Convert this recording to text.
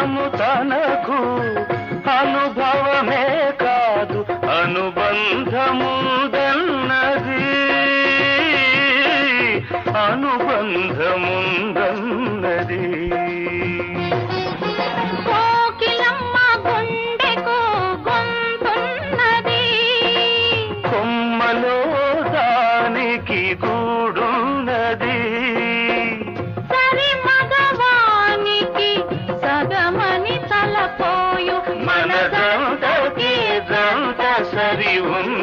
అనుబంధము తనకు అనుభవమే కాదు అనుబంధముందన్నది అనుబంధముందన్నది కోకిలమ్మ గుండెకు గొంతున్నది కొమ్మలో దానికి గూడున్నది సరి మగవానికి సగమని తలపోయు మనదంతకి దంత సరి ఉంది